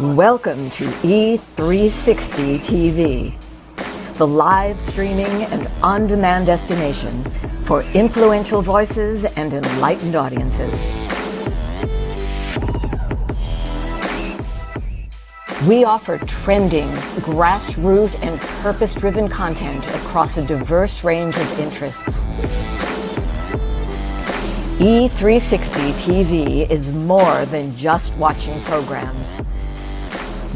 Welcome to E360 TV, the live streaming and on-demand destination for influential voices and enlightened audiences. We offer trending, grassroots, and purpose-driven content across a diverse range of interests. E360 TV is more than just watching programs.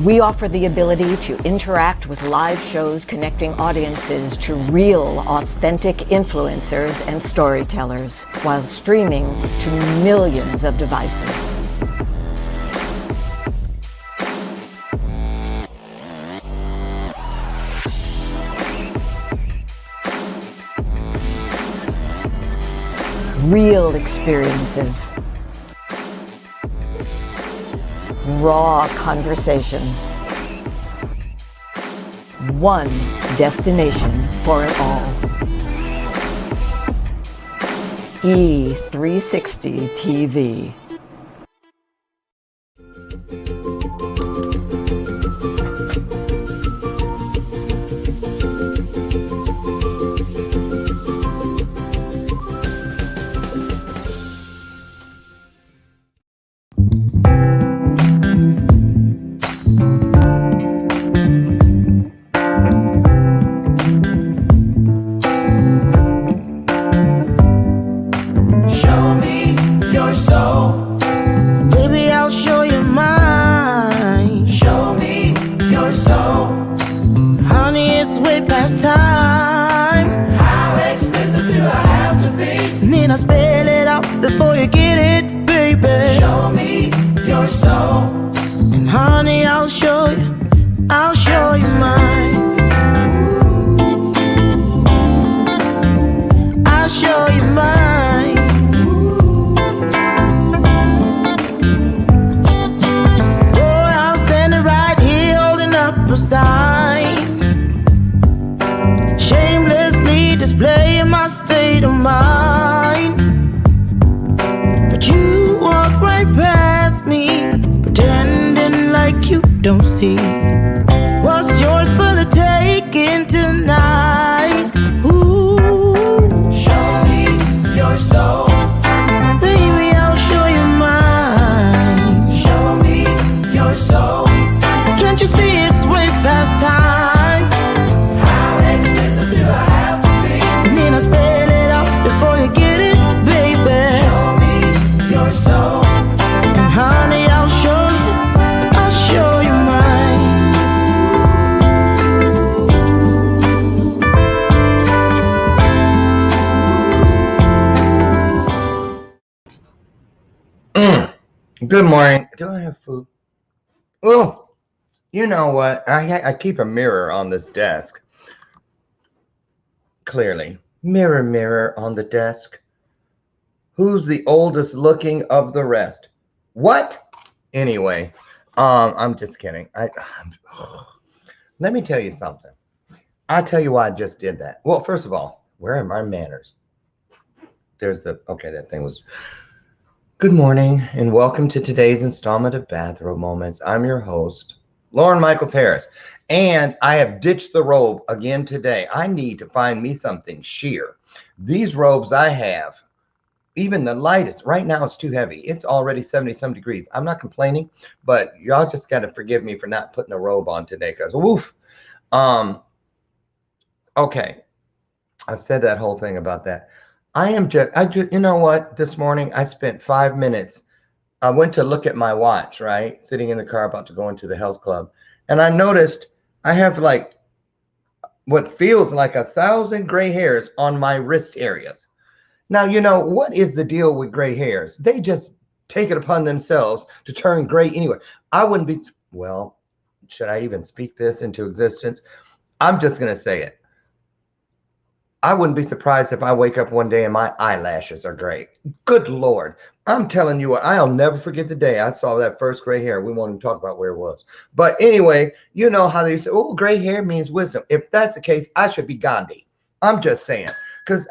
We offer the ability to interact with live shows connecting audiences to real, authentic influencers and storytellers while streaming to millions of devices. Real experiences. Raw conversation. One destination for it all. E360 TV. Good morning. Do I have food? Oh, you know what? I keep a mirror on this desk. Clearly. Mirror, mirror on the desk. Who's the oldest looking of the rest? What? Anyway, I'm just kidding. Let me tell you something. I'll tell you why I just did that. Well, first of all, where are my manners? Okay, that thing was... Good morning and welcome to today's installment of Bathrobe Moments. I'm your host, Lauren Michaels Harris, and I have ditched the robe again today. I need to find me something sheer. These robes I have, even the lightest, right now it's too heavy. It's already 70-some degrees. I'm not complaining, but y'all just got to forgive me for not putting a robe on today because woof. Okay, I said that whole thing about that. You know what? This morning I spent 5 minutes. I went to look at my watch, right? Sitting in the car about to go into the health club. And I noticed I have like what feels like 1,000 gray hairs on my wrist areas. Now, you know, what is the deal with gray hairs? They just take it upon themselves to turn gray anyway. I wouldn't be, well, should I even speak this into existence? I'm just going to say it. I wouldn't be surprised if I wake up one day and my eyelashes are gray. Good Lord. I'm telling you what, I'll never forget the day I saw that first gray hair. We won't even talk about where it was. But anyway, you know how they say, oh, gray hair means wisdom. If that's the case, I should be Gandhi. I'm just saying. Because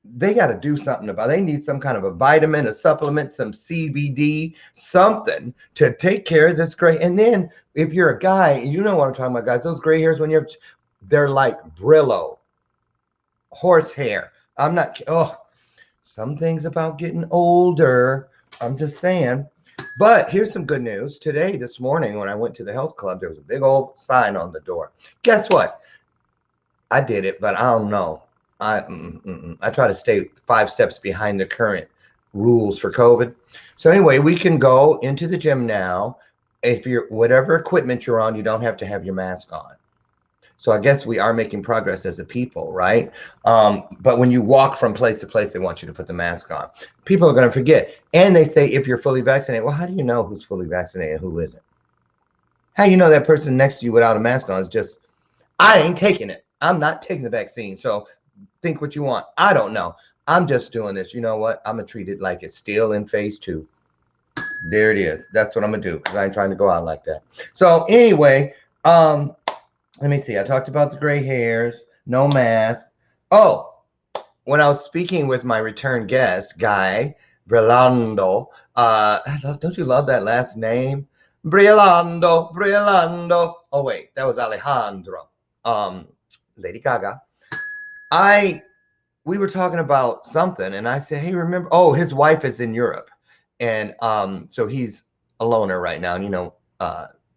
they got to do something about it. They need some kind of a vitamin, a supplement, some CBD, something to take care of this gray. And then if you're a guy, you know what I'm talking about, guys, those gray hairs, they're like Brillo, horsehair. I'm not, oh, some things about getting older. I'm just saying. But here's some good news. Today, this morning, when I went to the health club, there was a big old sign on the door. Guess what? I did it, but I don't know. I try to stay 5 steps behind the current rules for COVID. So anyway, we can go into the gym now. If you're whatever equipment you're on, you don't have to have your mask on. So I guess we are making progress as a people, right? But when you walk from place to place, they want you to put the mask on. People are going to forget. And they say if you're fully vaccinated, well, how do you know who's fully vaccinated and who isn't? How you know that person next to you without a mask on is just, I ain't taking it. I'm not taking the vaccine. So think what you want. I don't know. I'm just doing this. You know what? I'm going to treat it like it's still in phase 2. There it is. That's what I'm going to do because I ain't trying to go out like that. So anyway, let me see. I talked about the gray hairs, no mask. Oh, when I was speaking with my return guest, Guy BRILANDO, don't you love that last name? BRILANDO, BRILANDO. Oh, wait, that was Alejandro. Lady Gaga. We were talking about something, and I said, hey, remember, oh, his wife is in Europe. And so he's a loner right now. And,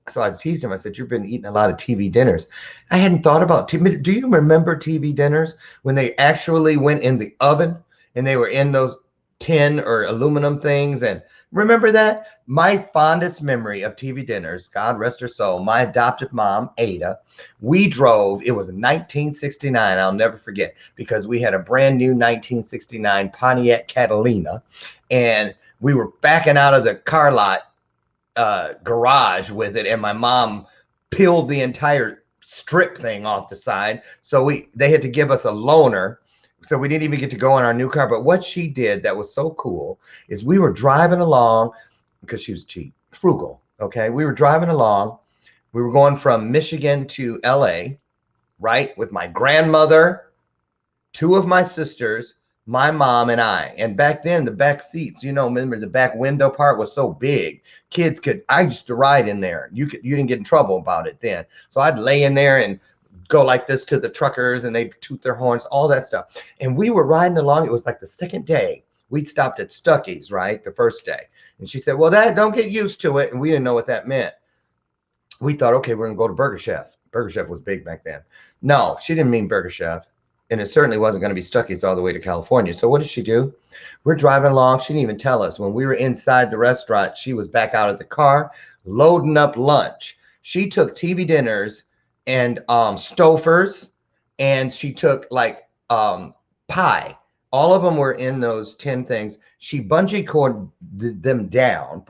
so I teased him. I said, you've been eating a lot of TV dinners. I hadn't thought about TV. Do you remember TV dinners when they actually went in the oven and they were in those tin or aluminum things? And remember that? My fondest memory of TV dinners, God rest her soul, my adoptive mom, Ada, we drove, it was 1969, I'll never forget, because we had a brand new 1969 Pontiac Catalina, and we were backing out of the car lot garage with it, and my mom peeled the entire strip thing off the side, so they had to give us a loaner, so we didn't even get to go in our new car. But what she did that was so cool is we were driving along, because she was cheap, frugal, okay? We were driving along, we were going from Michigan to LA, right, with my grandmother, 2 of my sisters, my mom, and I. And back then, the back seats, remember the back window part was so big. Kids I used to ride in there. You didn't get in trouble about it then. So I'd lay in there and go like this to the truckers, and they'd toot their horns, all that stuff. And we were riding along. It was like the second day. We'd stopped at Stuckey's, right, the first day. And she said, well, don't get used to it. And we didn't know what that meant. We thought, okay, we're going to go to Burger Chef. Burger Chef was big back then. No, she didn't mean Burger Chef. And it certainly wasn't going to be Stuckey's all the way to California. So what did she do? We're driving along. She didn't even tell us. When we were inside the restaurant, she was back out of the car loading up lunch. She took TV dinners and Stouffer's, and she took like pie. All of them were in those tin things. She bungee corded them down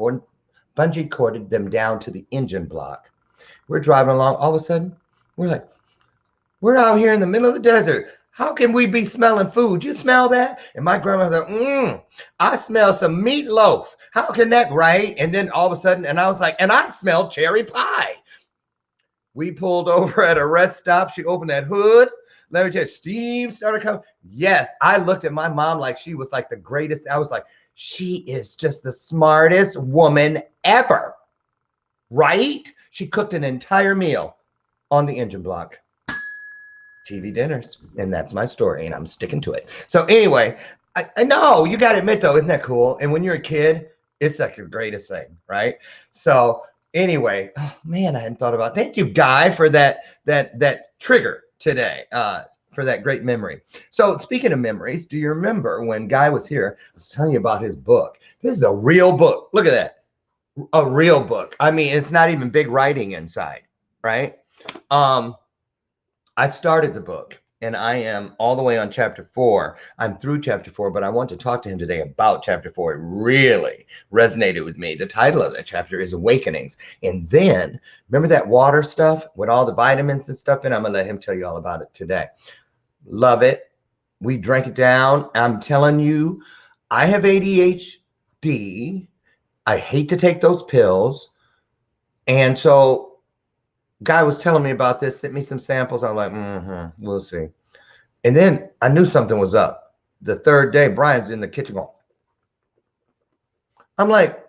to the engine block. We're driving along. All of a sudden, we're like, we're out here in the middle of the desert. How can we be smelling food? You smell that? And my grandma said, I smell some meatloaf. How can that, right? And then all of a sudden, and I was like, and I smell cherry pie. We pulled over at a rest stop. She opened that hood. Let me tell you, steam started coming. Yes, I looked at my mom like she was like the greatest. I was like, she is just the smartest woman ever, right? She cooked an entire meal on the engine block. TV dinners. And that's my story, and I'm sticking to it. So anyway, I know, you got to admit, though, isn't that cool? And when you're a kid, it's like the greatest thing, right? So anyway, oh, man, I hadn't thought about it. Thank you, Guy, for that trigger today, for that great memory. So speaking of memories, do you remember when Guy was here, I was telling you about his book. This is a real book. Look at that. A real book. I mean, it's not even big writing inside, right? I started the book, and I am all the way on chapter 4. I'm through chapter 4, but I want to talk to him today about chapter 4. It really resonated with me. The title of that chapter is Awakenings. And then, remember that water stuff with all the vitamins and stuff in? I'm going to let him tell you all about it today. Love it. We drank it down. I'm telling you, I have ADHD. I hate to take those pills. And so Guy was telling me about this, sent me some samples. I'm like, we'll see. And then I knew something was up. The third day, Brian's in the kitchen going. I'm like,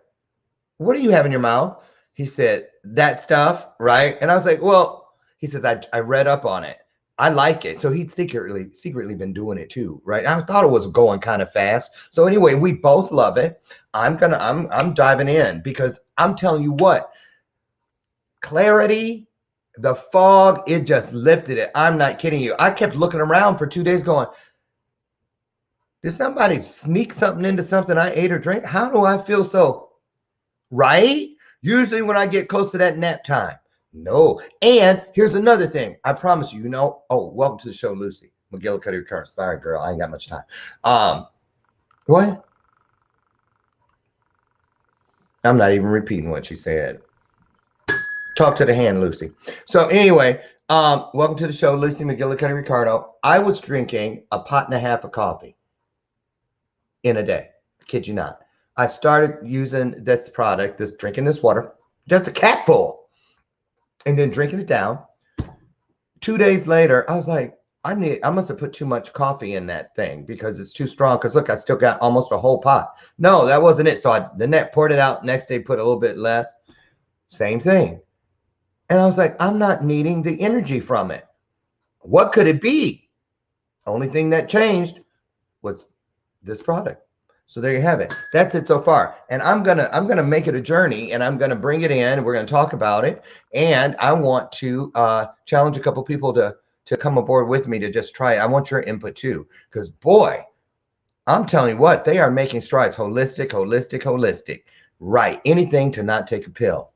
what do you have in your mouth? He said, that stuff, right? And I was like, well, he says, I read up on it. I like it. So he'd secretly been doing it too, right? I thought it was going kind of fast. So anyway, we both love it. I'm diving in because I'm telling you what, clarity, the fog, it just lifted it. I'm not kidding you. I kept looking around for 2 days going, did somebody sneak something into something I ate or drank? How do I feel so right? Usually when I get close to that nap time. No. And here's another thing. I promise you, oh, welcome to the show, Lucy. McGillicuddy Car. Sorry, girl. I ain't got much time. What? I'm not even repeating what she said. Talk to the hand, Lucy. So anyway, welcome to the show, Lucy McGillicuddy Ricardo. I was drinking a pot and a half of coffee in a day. I kid you not. I started using this product, drinking this water, just a capful, and then drinking it down. 2 days later, I was like, I must have put too much coffee in that thing because it's too strong. Because look, I still got almost a whole pot. No, that wasn't it. So the net poured it out. Next day, put a little bit less. Same thing. And I was like, I'm not needing the energy from it. What could it be? Only thing that changed was this product. So there you have it. That's it so far. And I'm gonna make it a journey, and I'm gonna bring it in. We're gonna talk about it, and I want to challenge a couple people to come aboard with me to just try it. I want your input too, because boy, I'm telling you what, they are making strides. Holistic. Right? Anything to not take a pill.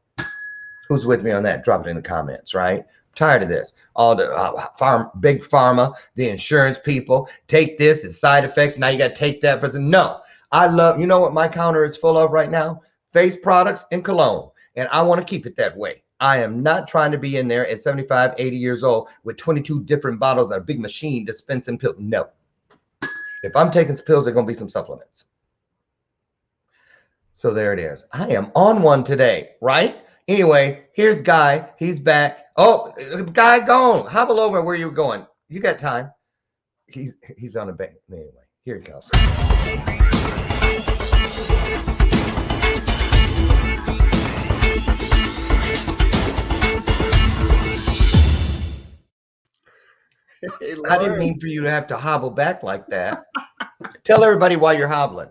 Who's with me on that? Drop it in the comments. Right? Tired of this. All the big pharma, the insurance people take this and side effects. Now you got to take that person. No. I love, you know what my counter is full of right now? Face products and cologne. And I want to keep it that way. I am not trying to be in there at 75, 80 years old with 22 different bottles and a big machine dispensing pills. No. If I'm taking some pills, there are going to be some supplements. So there it is. I am on one today, right? Anyway, here's Guy. He's back. Oh, Guy, gone. Hobble over where you're going. You got time. He's on a bank. Anyway, here he goes. Hey, I didn't mean for you to have to hobble back like that. Tell everybody why you're hobbling.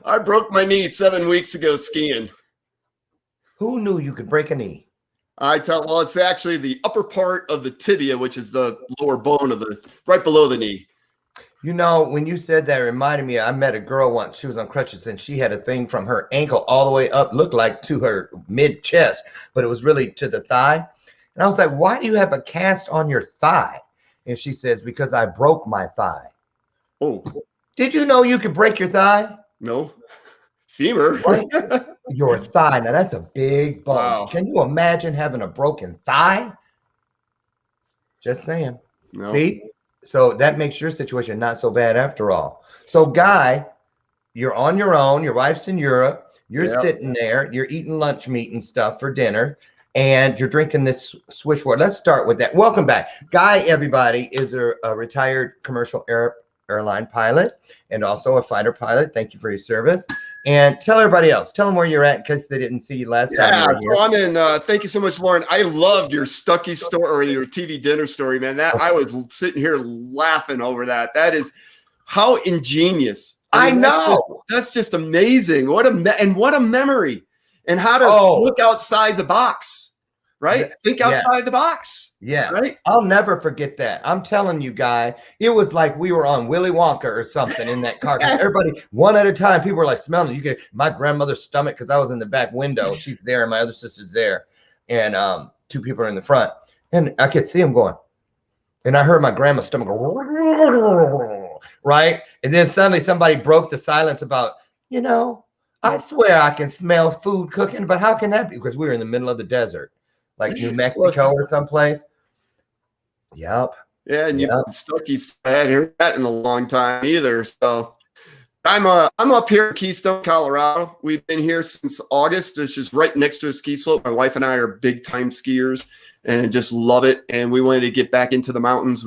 I broke my knee 7 weeks ago skiing. Who knew you could break a knee? Well, it's actually the upper part of the tibia, which is the lower bone of right below the knee. You know, when you said that, it reminded me, I met a girl once. She was on crutches, and she had a thing from her ankle all the way up, looked like to her mid-chest, but it was really to the thigh. And I was like, why do you have a cast on your thigh? And she says, because I broke my thigh. Oh. Did you know you could break your thigh? No. Femur. Right? Your thigh. Now, that's a big bone. Wow. Can you imagine having a broken thigh? Just saying. No. See? So that makes your situation not so bad after all. So, Guy, you're on your own. Your wife's in Europe. You're sitting there. You're eating lunch meat and stuff for dinner. And you're drinking this Swiss water. Let's start with that. Welcome back. Guy, everybody, is a retired commercial airline pilot and also a fighter pilot. Thank you for your service. And tell everybody else. Tell them where you're at in case they didn't see you last time. Yeah, so I'm in. Thank you so much, Lauren. I loved your Stuckey story or your TV dinner story, man. I was sitting here laughing over that. That is how ingenious. I know. That's just amazing. What a memory. And how to look outside the box, right? Think outside the box. Yeah. Right? I'll never forget that. I'm telling you, Guy, it was like we were on Willy Wonka or something in that car. Everybody, one at a time, people were like smelling. You could, my grandmother's stomach, because I was in the back window. She's there, and my other sister's there. And two people are in the front. And I could see them going. And I heard my grandma's stomach go, right? And then suddenly somebody broke the silence about, I swear I can smell food cooking, but how can that be? Because we were in the middle of the desert, like New Mexico or someplace. Yep. Yeah, and Stuckey's I hadn't heard that in a long time either. So I'm up here in Keystone, Colorado. We've been here since August. It's just right next to a ski slope. My wife and I are big time skiers and just love it. And we wanted to get back into the mountains.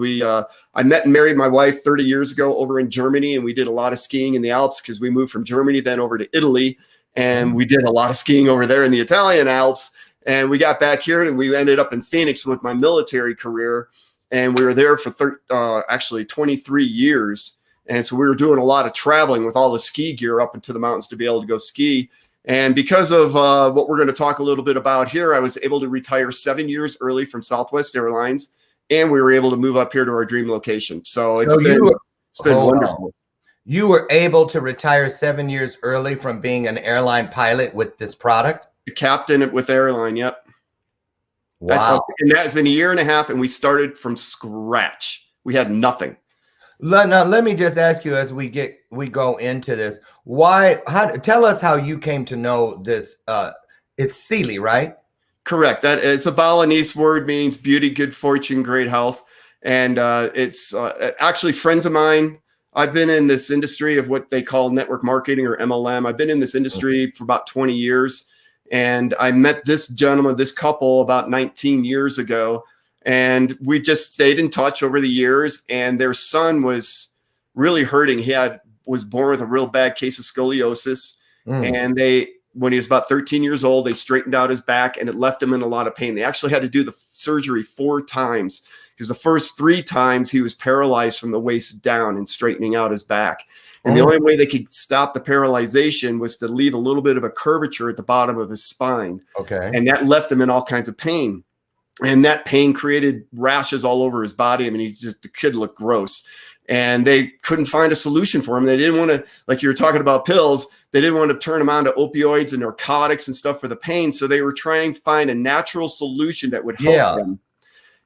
I met and married my wife 30 years ago over in Germany, and we did a lot of skiing in the Alps because we moved from Germany then over to Italy, and we did a lot of skiing over there in the Italian Alps. And we got back here, and we ended up in Phoenix with my military career, and we were there for actually 23 years. And so we were doing a lot of traveling with all the ski gear up into the mountains to be able to go ski. And because of what we're going to talk a little bit about here, I was able to retire 7 years early from Southwest Airlines, and we were able to move up here to our dream location. So it's been wonderful. You were able to retire 7 years early from being an airline pilot with this product? The captain with airline, yep. Wow. And that's in a year and a half, and we started from scratch. We had nothing. Now, let me just ask you as we go into this, tell us how you came to know this. It's CILI, right? Correct. That it's a Balinese word, means beauty, good fortune, great health. And it's actually friends of mine. I've been in this industry of what they call network marketing or MLM. I've been in this industry for about 20 years. And I met this gentleman, this couple about 19 years ago. And we just stayed in touch over the years. And their son was really hurting. He was born with a real bad case of scoliosis. And when he was about 13 years old, they straightened out his back, and it left him in a lot of pain. They actually had to do the surgery 4 times because the first 3 times he was paralyzed from the waist down and straightening out his back. And the only way they could stop the paralyzation was to leave a little bit of a curvature at the bottom of his spine. Okay. And that left him in all kinds of pain. And that pain created rashes all over his body. I mean, the kid looked gross. And they couldn't find a solution for him. They didn't want to, like you were talking about pills, they didn't want to turn him on to opioids and narcotics and stuff for the pain. So they were trying to find a natural solution that would help them.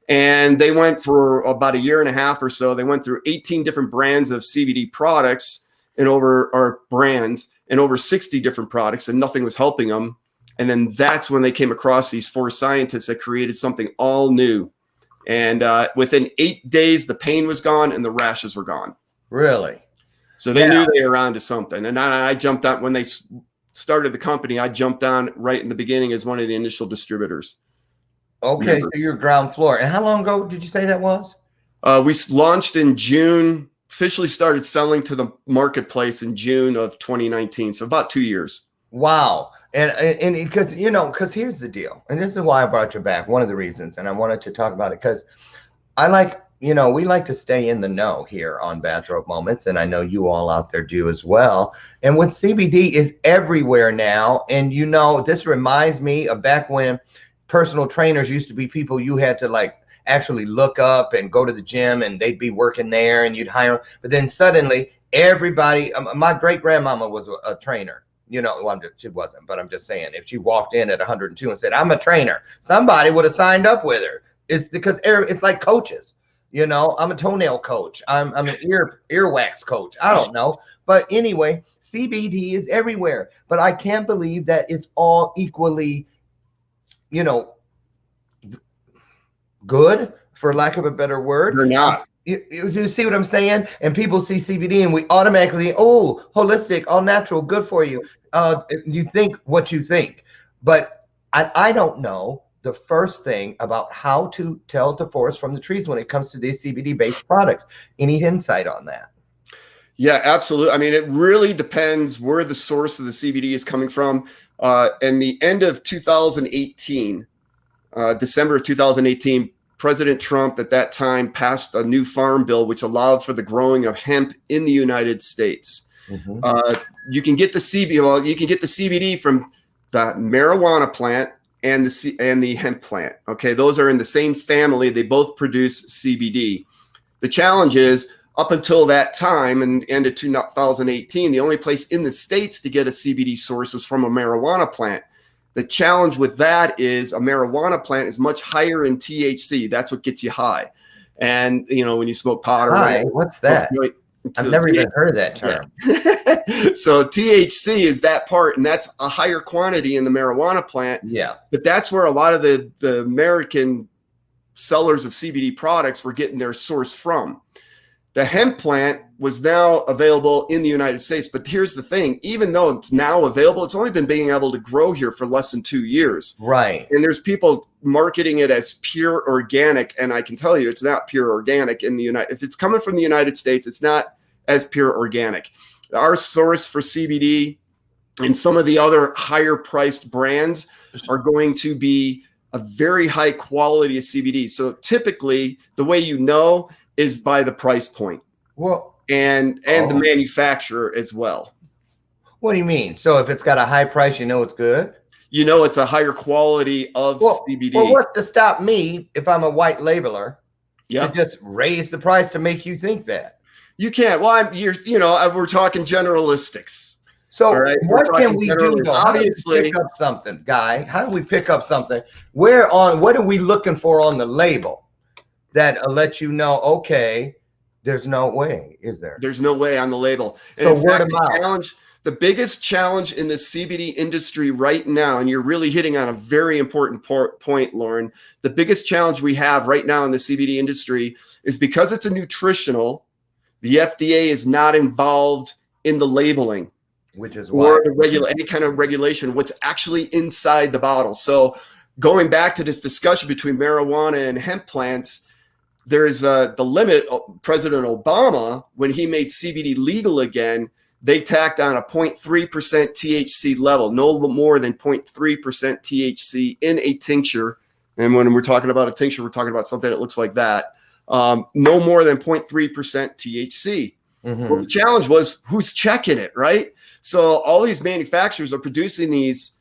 And they went for about a year and a half or so. They went through 18 different brands of CBD products and over 60 different products, and nothing was helping them. And then that's when they came across these 4 scientists that created something all new. And within 8 days, the pain was gone and the rashes were gone. Really? So they knew they were onto something. And I jumped on when they started the company. I jumped on right in the beginning as one of the initial distributors. Okay, so you're ground floor. And how long ago did you say that was? We launched in June, officially started selling to the marketplace in June of 2019. So about 2 years. Wow. And because, because here's the deal. And this is why I brought you back. One of the reasons. And I wanted to talk about it because I like, we like to stay in the know here on Bathrobe Moments. And I know you all out there do as well. And when CBD is everywhere now, and this reminds me of back when personal trainers used to be people you had to actually look up and go to the gym, and they'd be working there and you'd hire them. But then suddenly everybody, my great grandmama was a trainer. Well, she wasn't, but I'm just saying, if she walked in at 102 and said, I'm a trainer, somebody would have signed up with her. It's because it's like coaches. I'm a toenail coach. I'm an earwax coach. I don't know. But anyway, CBD is everywhere. But I can't believe that it's all equally, good, for lack of a better word. They're not. You see what I'm saying? And people see CBD and we automatically, holistic, all natural, good for you. You think what you think. But I don't know the first thing about how to tell the forest from the trees when it comes to these CBD-based products. Any insight on that? Yeah, absolutely. I mean, it really depends where the source of the CBD is coming from. In the end of 2018, December of 2018, President Trump at that time passed a new farm bill which allowed for the growing of hemp in the United States. You can get the CBD from the marijuana plant and the hemp plant. Okay, those are in the same family. They both produce CBD. The challenge is, up until that time, and end of 2018, the only place in the States to get a CBD source was from a marijuana plant. The challenge with that is a marijuana plant is much higher in THC. That's what gets you high. And, when you smoke pot, what's that? I've never even heard of that term. Yeah. So THC is that part, and that's a higher quantity in the marijuana plant. Yeah. But that's where a lot of the American sellers of CBD products were getting their source from. The hemp plant was now available in the United States. But here's the thing, even though it's now available, it's only been being able to grow here for less than 2 years. Right. And there's people marketing it as pure organic. And I can tell you it's not pure organic in the United. If it's coming from the United States, it's not as pure organic. Our source for CBD and some of the other higher priced brands are going to be a very high quality of CBD. So typically the way you know is by the price point. Well, and the manufacturer as well. What do you mean? So if it's got a high price, you know it's good? You know it's a higher quality of CBD. Well, what's to stop me if I'm a white labeler to just raise the price to make you think that? You can't. Well, we're talking generalistics. So right? what can we do though? Obviously, how do we pick up something, Guy? How do we pick up something? What are we looking for on the label that lets you know, okay, there's no way, is there? There's no way on the label. And so in fact, the biggest challenge in the CBD industry right now, and you're really hitting on a very important point, Lauren, the biggest challenge we have right now in the CBD industry is because it's a nutritional, the FDA is not involved in the labeling. Which is why any kind of regulation, what's actually inside the bottle. So going back to this discussion between marijuana and hemp plants, there's the limit. President Obama, when he made CBD legal again, they tacked on a 0.3% THC level, no more than 0.3% THC in a tincture. And when we're talking about a tincture, we're talking about something that looks like that. No more than 0.3% THC. Mm-hmm. Well, the challenge was who's checking it, right? So all these manufacturers are producing these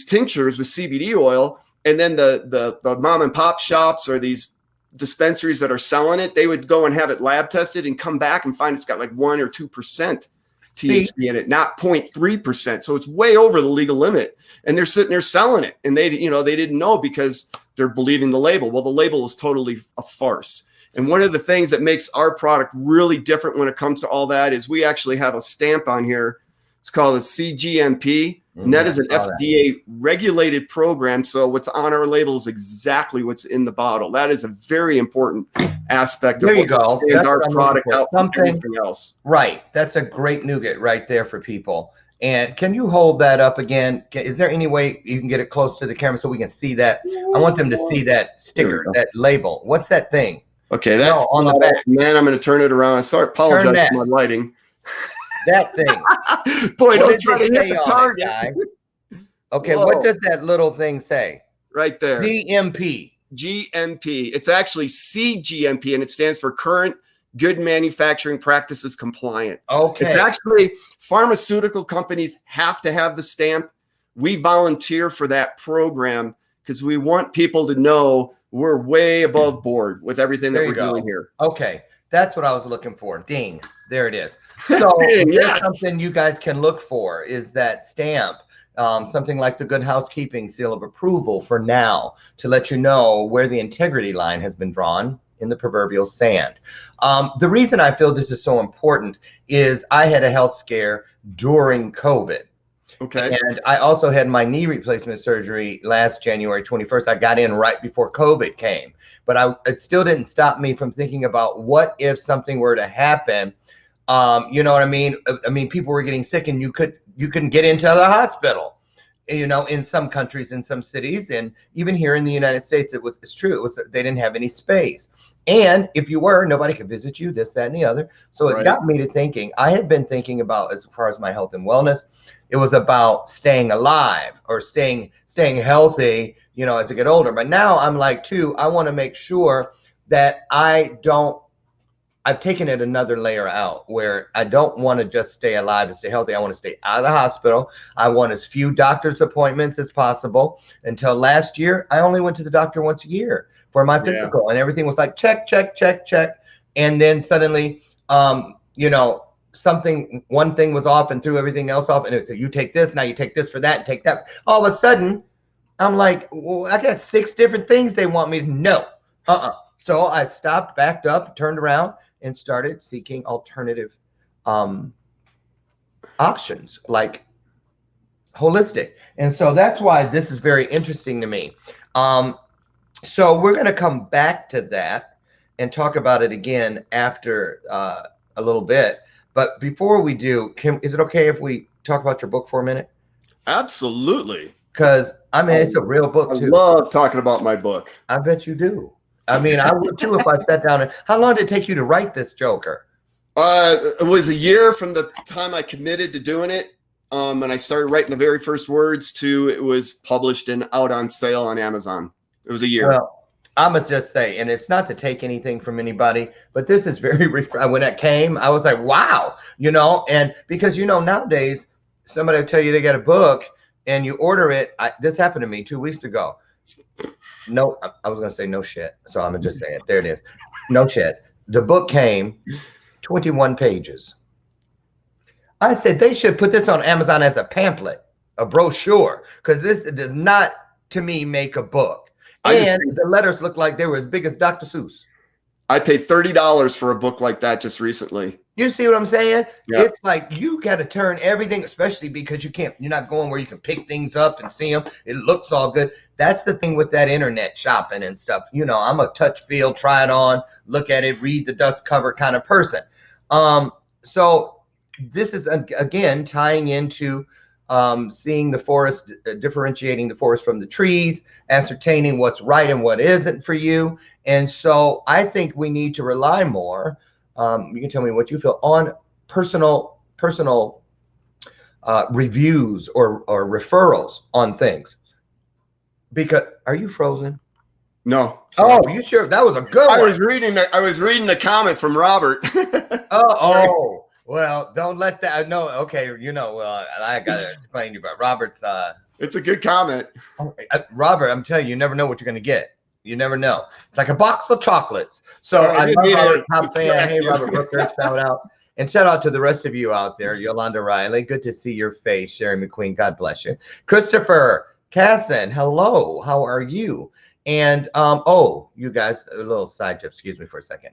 tinctures with CBD oil, and then the mom and pop shops or these dispensaries that are selling it, they would go and have it lab tested and come back and find it's got like 1 or 2% THC in it, not 0.3%. So it's way over the legal limit, and they're sitting there selling it, and they didn't know because they're believing the label. Well, the label is totally a farce. And one of the things that makes our product really different when it comes to all that is we actually have a stamp on here. It's called a CGMP, and that is an FDA regulated program. So what's on our label is exactly what's in the bottle. That is a very important aspect of our product out from everything else. Right. That's a great nougat right there for people. And can you hold that up again? Is there any way you can get it close to the camera so we can see that? I want them to see that sticker, that label. What's that thing? Okay, that's on the back. Man, I'm going to turn it around. I apologize for my lighting. That thing. Boy, don't try to hit the target. Okay, whoa. What does that little thing say? Right there. GMP. GMP. It's actually CGMP, and it stands for Current Good Manufacturing Practices Compliant. Okay. It's actually pharmaceutical companies have to have the stamp. We volunteer for that program because we want people to know we're way above board with everything that we're doing here. Okay. That's what I was looking for. Ding. There it is. So something you guys can look for is that stamp. Something like the Good Housekeeping seal of approval for now to let you know where the integrity line has been drawn in the proverbial sand. The reason I feel this is so important is I had a health scare during COVID. Okay. And I also had my knee replacement surgery last January 21st. I got in right before COVID came, but it still didn't stop me from thinking about what if something were to happen. You know what I mean? I mean, people were getting sick and you couldn't get into the hospital, you know, in some countries, in some cities, and even here in the United States, it's true. They didn't have any space. And if you were, nobody could visit you, this, that, and the other. So it got me to thinking. I had been thinking about, as far as my health and wellness, it was about staying alive or staying healthy, you know, as I get older. But now I'm like, too, I want to make sure that I've taken it another layer out where I don't want to just stay alive and stay healthy. I want to stay out of the hospital. I want as few doctor's appointments as possible. Until last year, I only went to the doctor once a year for my physical, and everything was like, check, check, check, check. And then suddenly, you know, one thing was off and threw everything else off. And it said, you take this, now you take this for that and take that. All of a sudden, I'm like, well, I got 6 different things they want me to know. So I stopped, backed up, turned around, and started seeking alternative options, like holistic. And so that's why this is very interesting to me. So we're going to come back to that and talk about it again after a little bit. But before we do, is it okay if we talk about your book for a minute? Absolutely. Because I mean, it's a real book too. I love talking about my book. I bet you do. I mean, I would too if I sat down. How long did it take you to write this Joker? It was a year from the time I committed to doing it. And I started writing the very first words to it was published and out on sale on Amazon. It was a year. Well, I must just say, and it's not to take anything from anybody, but this is very when it came, I was like, wow, and because nowadays somebody will tell you they got a book and you order it. This happened to me 2 weeks ago. No, I was gonna say no shit, so I'm gonna just say it. There it is. No shit. The book came 21 pages. I said they should put this on Amazon as a pamphlet, a brochure, because this does not, to me, make a book. And the letters look like they were as big as Dr. Seuss. I paid $30 for a book like that just recently. You see what I'm saying? Yeah. It's like you got to turn everything, especially because you're not going where you can pick things up and see them. It looks all good. That's the thing with that internet shopping and stuff. I'm a touch, feel, try it on, look at it, read the dust cover kind of person. So this is, again, tying into seeing the forest, differentiating the forest from the trees, ascertaining what's right and what isn't for you. And so I think we need to rely more, you can tell me what you feel, on personal reviews or referrals on things. Because, are you frozen? No. Sorry. Oh, you sure? That was a good one. I was reading the comment from Robert. Oh. Well, don't let that. No, okay. I gotta explain to you, but Robert's. It's a good comment. Robert, I'm telling you, you never know what you're gonna get. You never know. It's like a box of chocolates. So Sorry, I love Robert, top fan. Yeah. Hey, Robert Brooker, shout out. And shout out to the rest of you out there. Yolanda Riley, good to see your face. Sherry McQueen, God bless you. Christopher Casson, hello. How are you? And you guys, a little side tip. Excuse me for a second,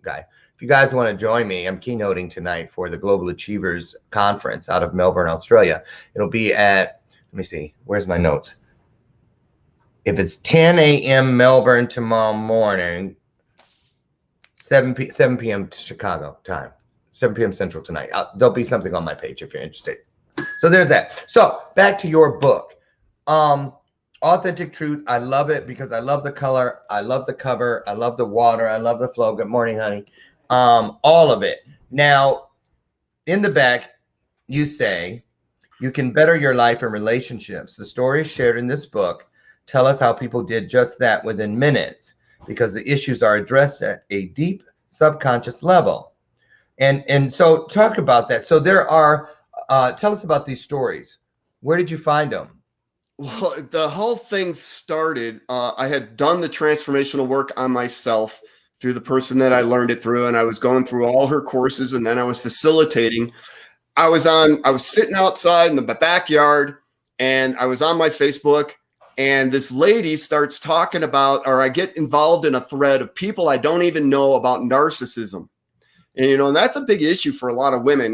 guy. If you guys want to join me, I'm keynoting tonight for the Global Achievers Conference out of Melbourne, Australia. It'll be at, let me see, where's my notes? If it's 10 a.m. Melbourne tomorrow morning, 7 p.m. Chicago time, 7 p.m. Central tonight. There'll be something on my page if you're interested. So there's that. So back to your book. Authentic Truth. I love it because I love the color. I love the cover. I love the water. I love the flow. Good morning, honey. All of it. Now, in the back, you say, you can better your life and relationships. The stories shared in this book tell us how people did just that within minutes because the issues are addressed at a deep subconscious level. And so talk about that. So there are, tell us about these stories. Where did you find them? Well, the whole thing started, I had done the transformational work on myself through the person that I learned it through, and I was going through all her courses, and then I was facilitating. I was sitting outside in the backyard, and I was on my Facebook, and this lady starts talking about, or I get involved in a thread of people I don't even know about narcissism. And, and that's a big issue for a lot of women.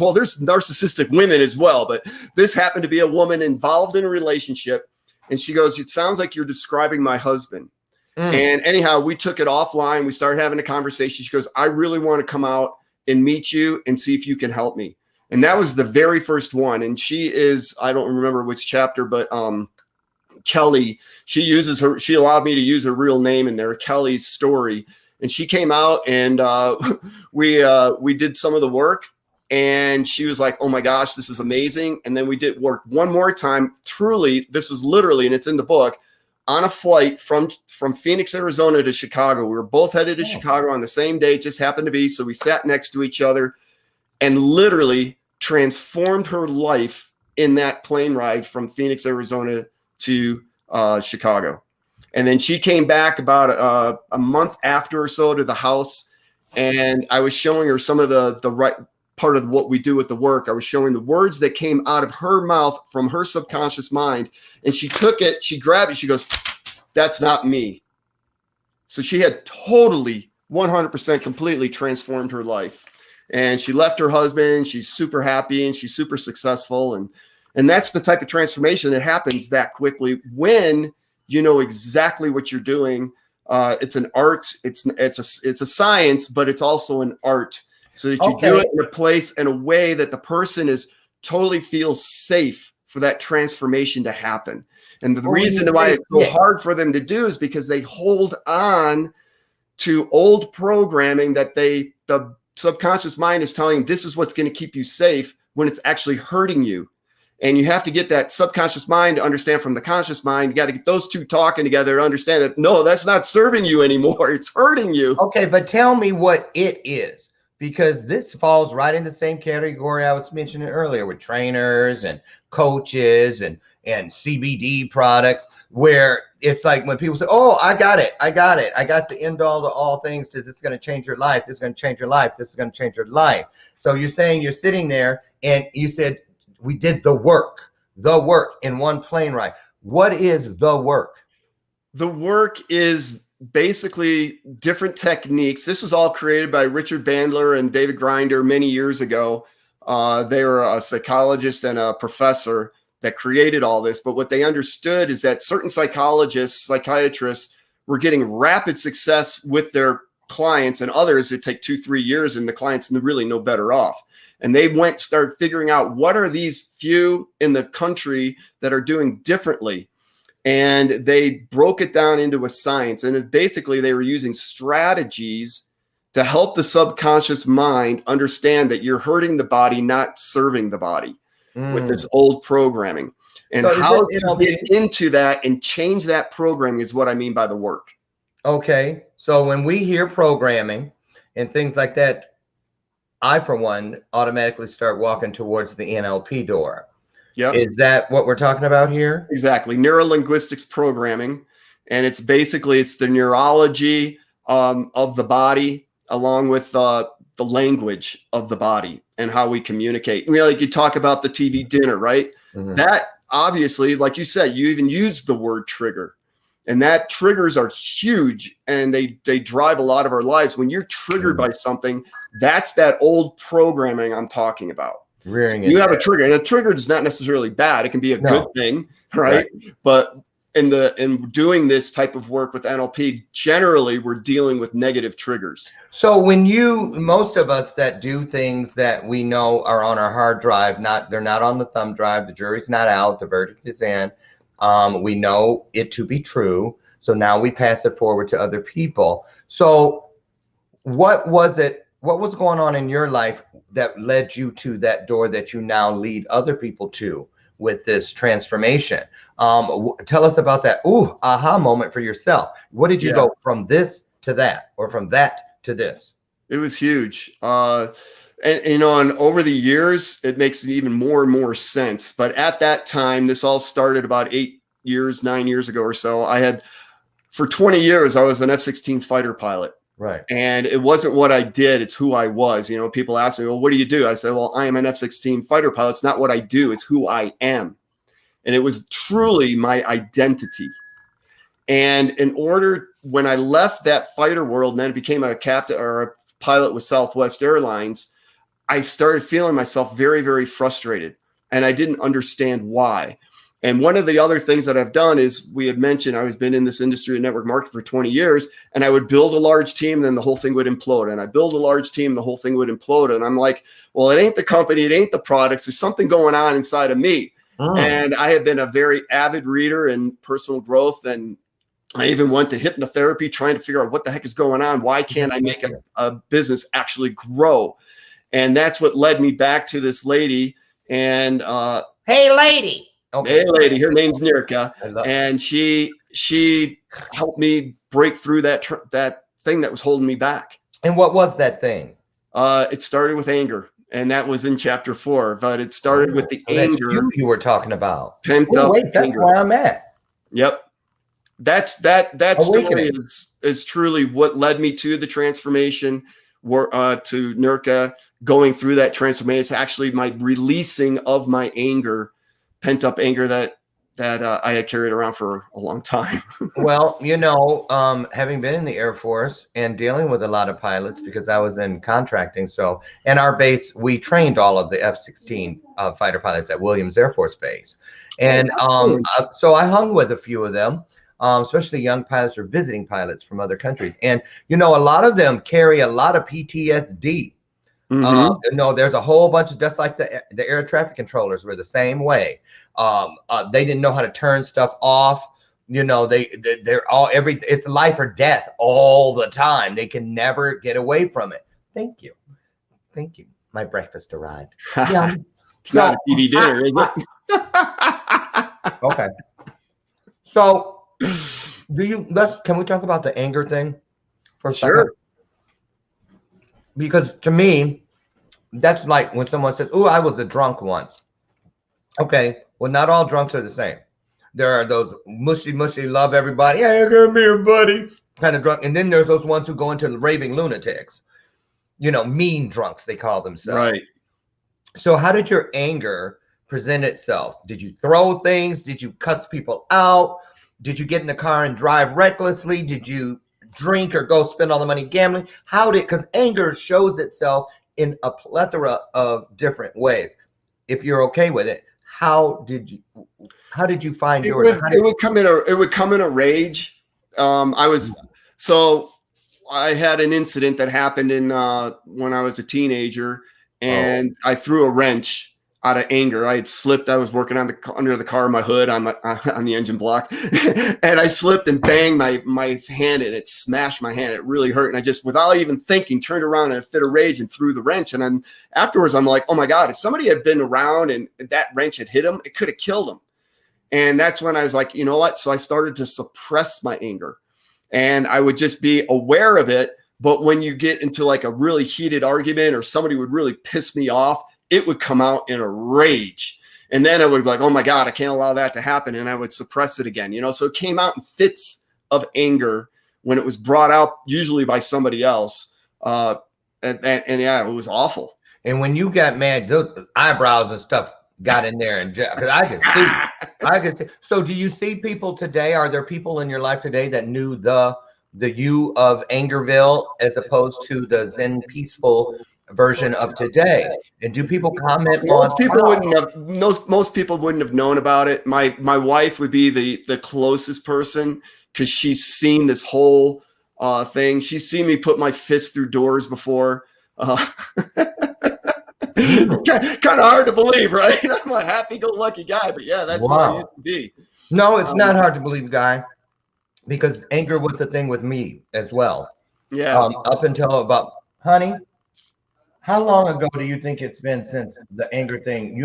Well, there's narcissistic women as well, but this happened to be a woman involved in a relationship. And she goes, it sounds like you're describing my husband. And anyhow, we took it offline. We started having a conversation. She goes, I really want to come out and meet you and see if you can help me. And that was the very first one. And she is, I don't remember which chapter, but Kelly, she allowed me to use her real name in there, Kelly's story. And she came out and we did some of the work, and she was like, oh my gosh, this is amazing. And then we did work one more time. Truly, this is literally, and it's in the book, on a flight from Phoenix, Arizona to Chicago. We were both headed to Chicago on the same day. It just happened to be. So we sat next to each other and literally transformed her life in that plane ride from Phoenix, Arizona to Chicago. And then she came back about a month after or so to the house, and I was showing her some of the right part of what we do with the work. I was showing the words that came out of her mouth from her subconscious mind, and she took it, she grabbed it, she goes, that's not me. So she had totally 100% completely transformed her life, and she left her husband. She's super happy and she's super successful, and that's the type of transformation that happens that quickly when you know exactly what you're doing. It's an art. It's a science, but it's also an art. So that you do it in a place in a way that the person totally feels safe for that transformation to happen. And the reason why it's so hard for them to do is because they hold on to old programming that the subconscious mind is telling them this is what's going to keep you safe when it's actually hurting you. And you have to get that subconscious mind to understand from the conscious mind. You got to get those two talking together to understand that, no, that's not serving you anymore. It's hurting you. Okay, but tell me what it is, because this falls right in the same category I was mentioning earlier with trainers and coaches and CBD products, where it's like when people say, oh, I got it. I got the end all to all things. This is going to change your life. This is going to change your life. This is going to change your life. So you're saying you're sitting there and you said, we did the work in one plane ride. What is the work? The work is basically different techniques. This was all created by Richard Bandler and David Grinder many years ago. They were a psychologist and a professor that created all this. But what they understood is that certain psychologists, psychiatrists were getting rapid success with their clients, and others it take 2-3 years and the clients really no better off. And they started figuring out what are these few in the country that are doing differently. And they broke it down into a science. And basically they were using strategies to help the subconscious mind understand that you're hurting the body, not serving the body with this old programming. And so how to get into that and change that programming is what I mean by the work. Okay. So when we hear programming and things like that, I, for one, automatically start walking towards the NLP door. Yeah. Is that what we're talking about here? Exactly. Neuro-linguistics programming. And it's basically, it's the neurology of the body along with the language of the body and how we communicate. You know, like you talk about the TV dinner, right? Mm-hmm. That obviously, like you said, you even used the word trigger. And that triggers are huge and they drive a lot of our lives. When you're triggered by something, that's that old programming I'm talking about. You have a trigger, and a trigger is not necessarily bad. It can be a good thing, right? But in doing this type of work with NLP, generally we're dealing with negative triggers. So when most of us that do things that we know are on our hard drive, they're not on the thumb drive, the jury's not out, the verdict is in. We know it to be true. So now we pass it forward to other people. So what was going on in your life that led you to that door that you now lead other people to with this transformation? Tell us about that aha moment for yourself. What did you go from this to that, or from that to this? It was huge. And you know, and over the years, it makes even more and more sense. But at that time, this all started about 9 years ago or so. For 20 years, I was an F-16 fighter pilot. Right. And it wasn't what I did, it's who I was. You know, people ask me, well, what do you do? I said, well, I am an F-16 fighter pilot. It's not what I do, it's who I am. And it was truly my identity. And when I left that fighter world and then became a captain or a pilot with Southwest Airlines, I started feeling myself very, very frustrated, and I didn't understand why. And one of the other things that I've done is, we had mentioned, I've been in this industry and network marketing for 20 years, and I would build a large team, and then the whole thing would implode. And I build a large team, the whole thing would implode. And I'm like, well, it ain't the company, it ain't the products. There's something going on inside of me. And I have been a very avid reader in personal growth, and I even went to hypnotherapy trying to figure out what the heck is going on. Why can't I make a business actually grow? And that's what led me back to this lady. And hey, lady. Okay. Hey, lady. Her name's Nirka, and she helped me break through that thing that was holding me back. And what was that thing? It started with anger, and that was in chapter 4. But it started with the anger you were talking about. Pent up that's anger. Where I'm at. Yep. That story is truly what led me to the transformation, to Nirka, going through that transformation. It's actually my releasing of my anger, pent up anger that I had carried around for a long time. Well, you know, having been in the Air Force and dealing with a lot of pilots, because I was in contracting. So, and our base, we trained all of the F-16 fighter pilots at Williams Air Force Base. And so I hung with a few of them. especially young pilots or visiting pilots from other countries. And, you know, a lot of them carry a lot of PTSD. You know, there's a whole bunch of, just like the air traffic controllers were the same way. They didn't know how to turn stuff off. You know, they're all it's life or death all the time. They can never get away from it. Thank you. Thank you. My breakfast arrived. Yeah. It's not a TV dinner, is it? Okay. So can we talk about the anger thing for a second? Sure. Because to me, that's like when someone says, "Oh, I was a drunk once." Okay, well, not all drunks are the same. There are those mushy, love everybody, "Hey, come here, buddy," kind of drunk. And then there's those ones who go into raving lunatics. You know, mean drunks, they call themselves. Right. So how did your anger present itself? Did you throw things? Did you cuss people out? Did you get in the car and drive recklessly? Did you drink or go spend all the money gambling? Because anger shows itself in a plethora of different ways. If you're okay with it, how did you find yours? It would come in a rage. I had an incident that happened when I was a teenager, and I threw a wrench out of anger. I had slipped. I was working under the car, my hood on the engine block, and I slipped and banged my hand, and it smashed my hand. It really hurt, and I just, without even thinking, turned around in a fit of rage and threw the wrench. And then afterwards, I'm like, oh my God, if somebody had been around and that wrench had hit him, it could have killed him. And that's when I was like, you know what? So I started to suppress my anger, and I would just be aware of it. But when you get into like a really heated argument or somebody would really piss me off, it would come out in a rage. And then I would be like, oh my God, I can't allow that to happen. And I would suppress it again, you know? So it came out in fits of anger when it was brought out, usually by somebody else. And yeah, it was awful. And when you got mad, those eyebrows and stuff got in there, and because I could see. So do you see people today? Are there people in your life today that knew the you of Angerville as opposed to the Zen peaceful version of today? And do people comment most people wouldn't have known about it. My wife would be the closest person, because she's seen this whole thing. She's seen me put my fist through doors before. Kind of hard to believe, right? I'm a happy-go-lucky guy, but yeah, that's what I used to be. No, it's not hard to believe, Guy, because anger was the thing with me as well. Yeah. Up until about, honey, how long ago do you think it's been since the anger thing,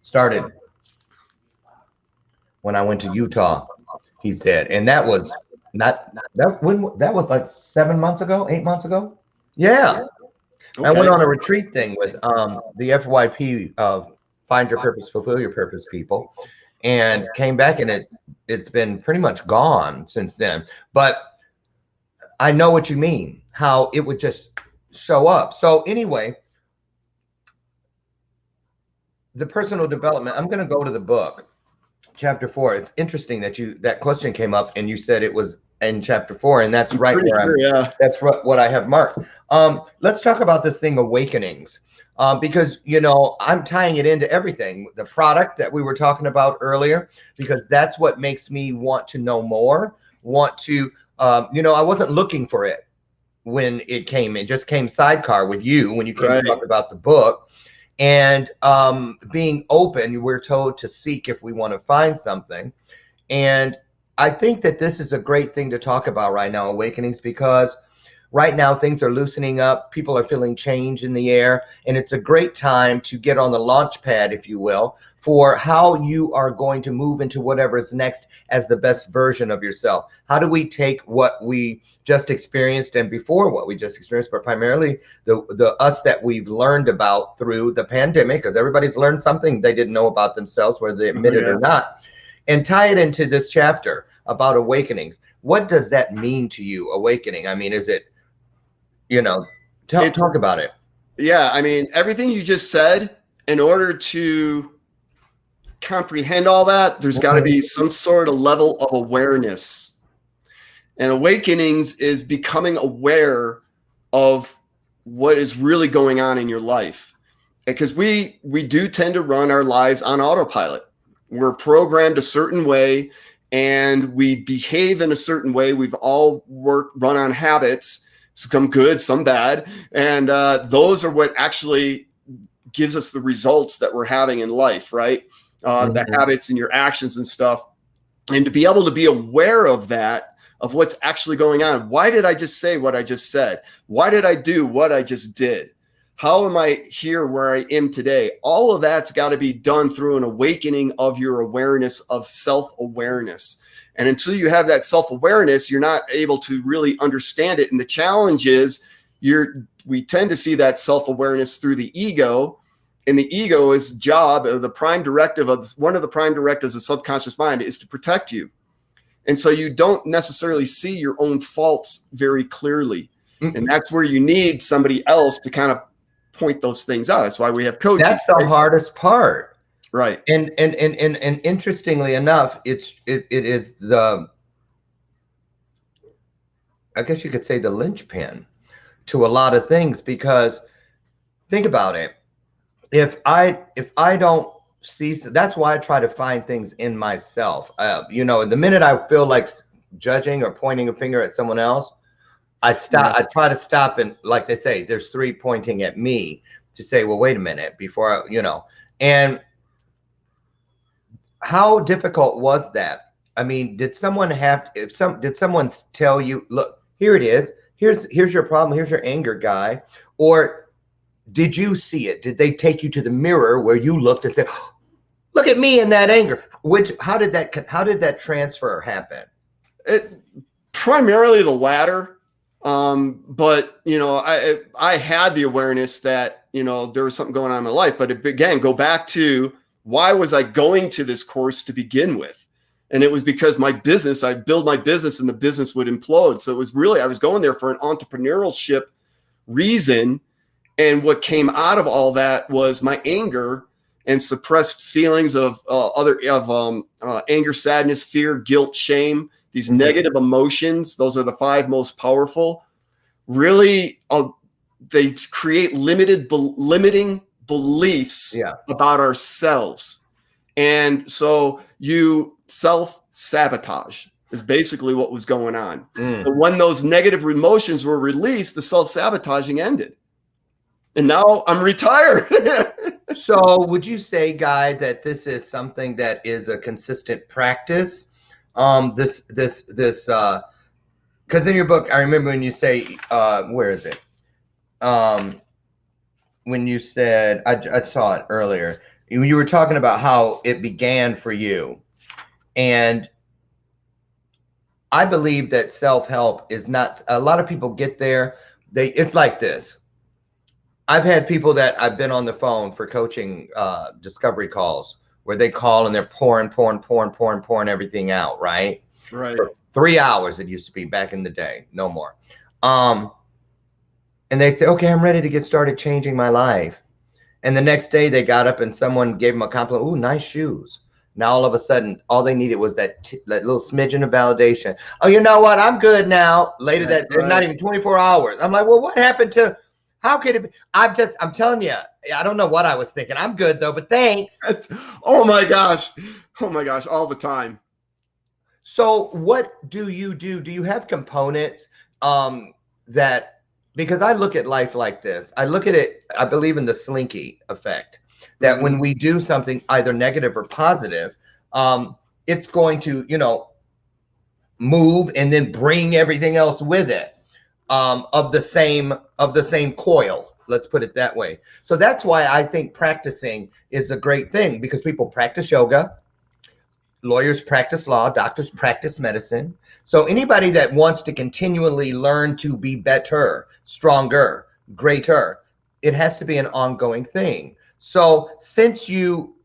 started? When I went to Utah, he said, and that was that was like 7 months ago, 8 months ago. Yeah. Okay. I went on a retreat thing with the FYP of Find Your Purpose, Fulfill Your Purpose people, and came back, and it's been pretty much gone since then. But I know what you mean, how it would just show up. So anyway, the personal development, I'm going to go to the book, chapter 4. It's interesting that question came up and you said it was in chapter 4, and that's right where that's what I have marked. Let's talk about this thing, awakenings, because I'm tying it into everything, the product that we were talking about earlier, because that's what makes me want to know more, want to I wasn't looking for it when it came. It just came sidecar with you when you came to talk about the book. And being open, we're told to seek if we want to find something. And I think that this is a great thing to talk about right now, awakenings, because right now things are loosening up. People are feeling change in the air. And it's a great time to get on the launch pad, if you will, for how you are going to move into whatever is next as the best version of yourself. How do we take what we just experienced and before what we just experienced, but primarily the us that we've learned about through the pandemic, because everybody's learned something they didn't know about themselves, whether they admit it or not, and tie it into this chapter about awakenings. What does that mean to you, awakening? I mean, is it, talk about it. Yeah, I mean, everything you just said, in order to comprehend all that, there's got to be some sort of level of awareness. And awakenings is becoming aware of what is really going on in your life. Because we do tend to run our lives on autopilot. We're programmed a certain way, and we behave in a certain way. We've all run on habits, some good, some bad. And those are what actually gives us the results that we're having in life, right? The habits and your actions and stuff. And to be able to be aware of that, of what's actually going on. Why did I just say what I just said? Why did I do what I just did? How am I here where I am today? All of that's got to be done through an awakening of your awareness, of self-awareness. And until you have that self-awareness, you're not able to really understand it. And the challenge is we tend to see that self-awareness through the ego. And the ego's job, or the prime directive of one of the prime directives of subconscious mind, is to protect you. And so you don't necessarily see your own faults very clearly. And that's where you need somebody else to kind of point those things out. That's why we have coaches. That's the hardest part. Right. And interestingly enough, it is the, I guess you could say, the linchpin to a lot of things, because think about it. If I don't see, that's why I try to find things in myself. You know, the minute I feel like judging or pointing a finger at someone else, I stop. I try to stop, and like they say, there's three pointing at me, to say, well, wait a minute, before I, you know. And how difficult was that? I mean, did someone did someone tell you, look, here it is, here's your problem, here's your anger, guy? Or did you see it? Did they take you to the mirror where you looked and said, look at me in that anger? How did that transfer happen? Primarily the latter. But you know, I had the awareness that, you know, there was something going on in my life, but again, go back to, why was I going to this course to begin with? And it was because I built my business and the business would implode. So it was really, I was going there for an entrepreneurship reason. And what came out of all that was my anger and suppressed feelings of anger, sadness, fear, guilt, shame. These negative emotions, those are the 5 most powerful. Really, they create limiting beliefs about ourselves. And so you self-sabotage is basically what was going on. So when those negative emotions were released, the self-sabotaging ended. And now I'm retired. So would you say, Guy, that this is something that is a consistent practice? Because in your book, I remember when you say, where is it? When you said, I saw it earlier, you were talking about how it began for you. And I believe that self-help is not, a lot of people get there, it's like this. I've had people that I've been on the phone for coaching discovery calls, where they call and they're pouring everything out, right? Right. For 3 hours, it used to be back in the day, no more. And they'd say, okay, I'm ready to get started changing my life. And the next day they got up and someone gave them a compliment. Ooh, nice shoes. Now all of a sudden, all they needed was that little smidgen of validation. Oh, you know what? I'm good now. Later not even 24 hours. I'm like, well, what happened to, how could it be? I'm telling you, I don't know what I was thinking. I'm good though, but thanks. Oh my gosh, all the time. So what do you do? Do you have components that, because I look at life like this, I look at it, I believe in the slinky effect, that when we do something either negative or positive, it's going to, you know, move and then bring everything else with it. Of the same coil, let's put it that way. So that's why I think practicing is a great thing, because people practice yoga, lawyers practice law, doctors practice medicine. So anybody that wants to continually learn to be better, stronger, greater, it has to be an ongoing thing. So since you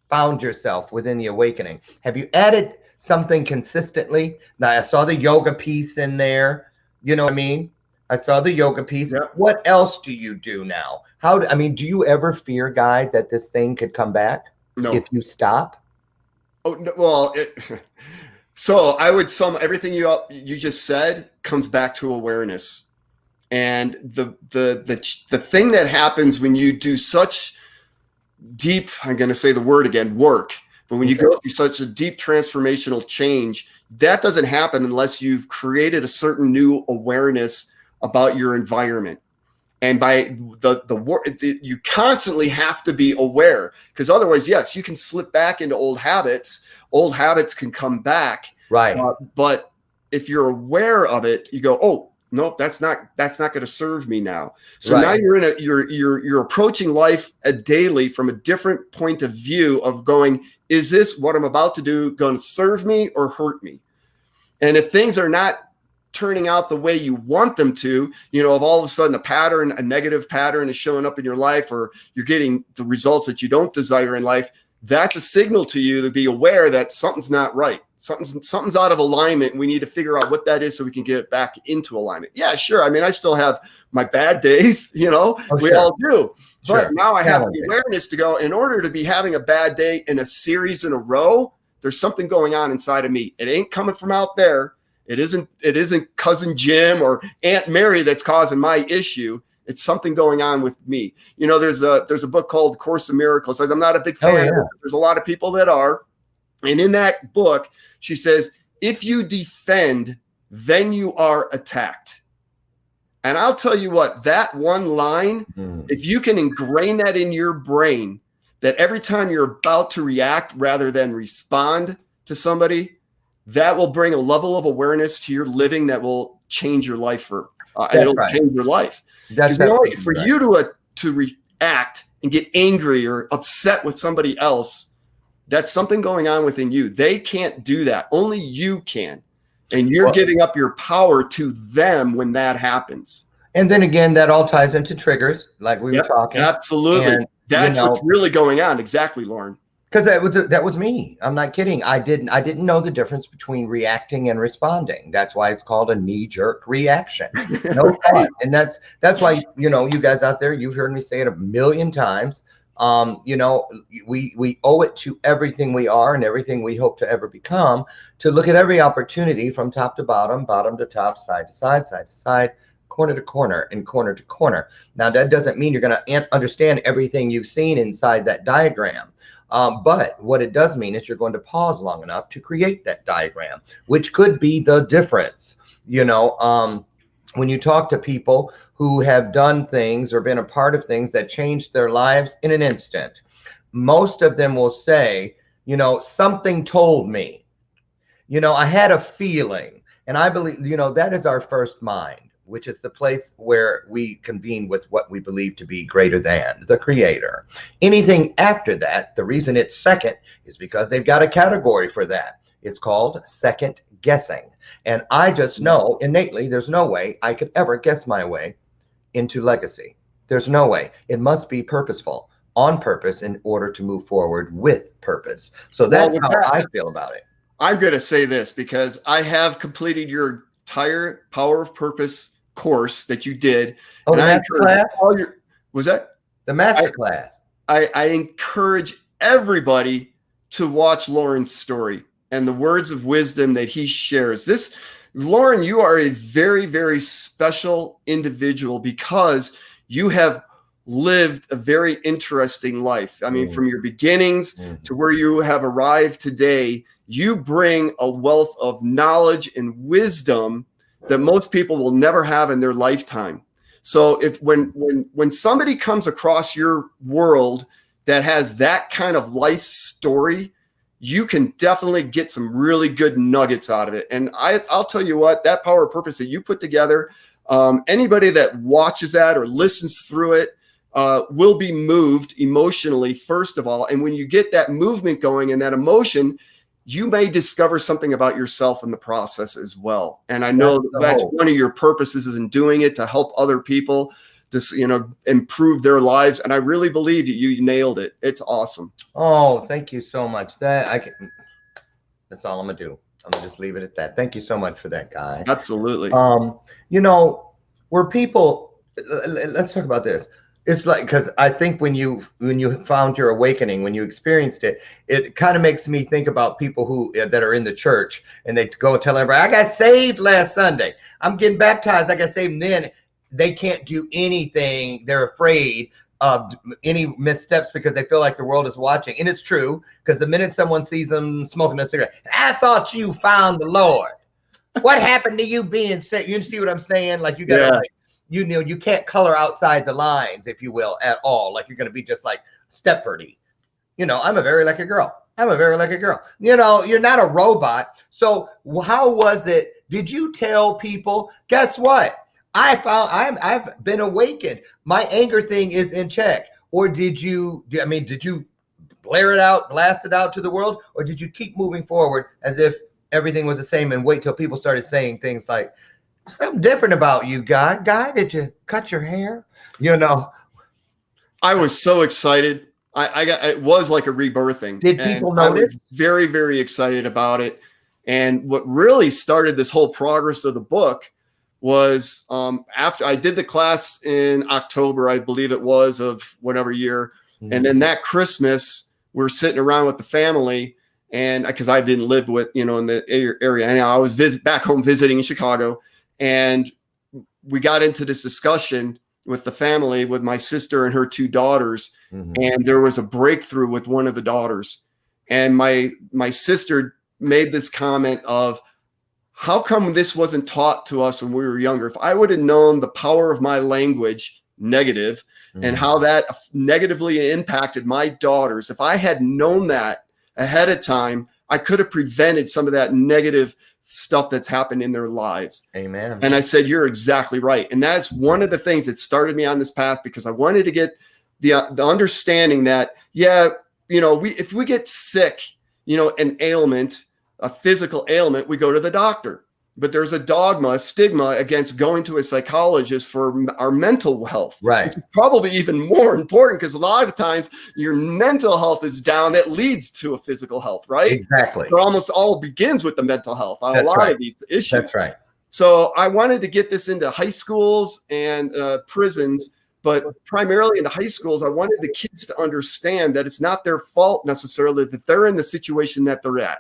found yourself within the awakening, have you added something consistently? Now I saw the yoga piece in there, you know what I mean? I saw the yoga piece. Yeah. What else do you do now? Do you ever fear, Guy, that this thing could come back? No. If you stop? Oh, no, well, so I would sum everything you just said comes back to awareness. And the thing that happens when you do such deep, I'm going to say the word again, work, But when you go through such a deep transformational change, that doesn't happen unless you've created a certain new awareness about your environment. And by you constantly have to be aware, because otherwise, yes, you can slip back into old habits. Old habits can come back. Right. But if you're aware of it, you go, oh, nope, that's not going to serve me now. So now you're approaching life daily from a different point of view of going, is this what I'm about to do going to serve me or hurt me? And if things are not turning out the way you want them to, you know, if all of a sudden a negative pattern is showing up in your life, or you're getting the results that you don't desire in life, that's a signal to you to be aware that something's not right. Something's out of alignment. We need to figure out what that is so we can get it back into alignment. Yeah, sure. I mean, I still have my bad days, you know, we all do. But now I have the awareness to go, in order to be having a bad day in a series in a row, there's something going on inside of me. It ain't coming from out there. It isn't cousin Jim or Aunt Mary that's causing my issue. It's something going on with me. You know, there's a book called Course in Miracles. I'm not a big fan of it. There's a lot of people that are. And in that book, she says, if you defend, then you are attacked. And I'll tell you what, that one line, if you can ingrain that in your brain, that every time you're about to react rather than respond to somebody, that will bring a level of awareness to your living that will change your life change your life. That's for you to react and get angry or upset with somebody else, that's something going on within you. They can't do that. Only you can. And you're giving up your power to them when that happens. And then again, that all ties into triggers, like we were talking. Absolutely. And, that's what's really going on. Exactly, Lauren. Because that was me. I'm not kidding. I didn't know the difference between reacting and responding. That's why it's called a knee-jerk reaction. No thought. And that's why, you know, you guys out there, you've heard me say it a million times. You know, we owe it to everything we are and everything we hope to ever become to look at every opportunity from top to bottom, bottom to top, side to side, side to side, corner to corner, and corner to corner. Now, that doesn't mean you're going to understand everything you've seen inside that diagram. But what it does mean is you're going to pause long enough to create that diagram, which could be the difference. You know, when you talk to people who have done things or been a part of things that changed their lives in an instant, most of them will say, you know, something told me, you know, I had a feeling. And I believe, you know, that is our first mind, which is the place where we convene with what we believe to be greater than the creator. Anything after that, the reason it's second is because they've got a category for that. It's called second guessing. And I just know innately, there's no way I could ever guess my way into legacy. There's no way. It must be purposeful, on purpose, in order to move forward with purpose. So that's how I feel about it. I'm going to say this because I have completed your entire Power of Purpose course that you did. Oh, and the master class? Was that? The master class. I encourage everybody to watch Lauren's story and the words of wisdom that he shares. Lauren, you are a very, very special individual because you have lived a very interesting life. I mean, from your beginnings to where you have arrived today, you bring a wealth of knowledge and wisdom that most people will never have in their lifetime. So when somebody comes across your world that has that kind of life story, you can definitely get some really good nuggets out of it. And I'll tell you what, that Power of Purpose that you put together, anybody that watches that or listens through it will be moved emotionally, first of all. And when you get that movement going and that emotion, you may discover something about yourself in the process as well. And I know that's one of your purposes is in doing it to help other people to, you know, improve their lives. And I really believe you nailed it. It's awesome. Oh, thank you so much. That's all I'm gonna do. I'm gonna just leave it at that. Thank you so much for that, guy. Absolutely. You know, where people, let's talk about this. It's like, because I think when you found your awakening, when you experienced it, it kind of makes me think about people who that are in the church and they go and tell everybody, I got saved last Sunday. I'm getting baptized. I got saved. And then they can't do anything. They're afraid any missteps because they feel like the world is watching. And it's true, because the minute someone sees them smoking a cigarette, I thought you found the Lord. What happened to you being sick? You see what I'm saying? Like, you got to, like, you know, you can't color outside the lines, if you will, at all. Like, you're going to be just like Stepfordy. You know, I'm a very lucky girl. I'm a very lucky girl. You know, you're not a robot. So how was it? Did you tell people, guess what? I've been awakened. My anger thing is in check. Or did you blast it out to the world? Or did you keep moving forward as if everything was the same and wait till people started saying things like, something different about you, Guy? Did you cut your hair? You know, I was so excited. It was like a rebirthing. Did people notice? I was very, very excited about it. And what really started this whole progress of the book was after I did the class in October, I believe it was, of whatever year. Mm-hmm. And then that Christmas, we're sitting around with the family, and because I didn't live with, in the area. And I was back home visiting in Chicago, and we got into this discussion with the family, with my sister and her two daughters. Mm-hmm. And there was a breakthrough with one of the daughters. And my sister made this comment of, how come this wasn't taught to us when we were younger? If I would have known the power of my language, negative, mm-hmm. and how that negatively impacted my daughters, if I had known that ahead of time, I could have prevented some of that negative stuff that's happened in their lives. Amen. And I said, you're exactly right. And that's one of the things that started me on this path, because I wanted to get the understanding that, if we get sick, an ailment, a physical ailment, we go to the doctor. But there's a stigma against going to a psychologist for our mental health. Right. Which is probably even more important, because a lot of times your mental health is down, that leads to a physical health, right? Exactly. It almost all begins with the mental health on a lot of these issues. That's right. So I wanted to get this into high schools and prisons, but primarily into high schools. I wanted the kids to understand that it's not their fault necessarily that they're in the situation that they're at.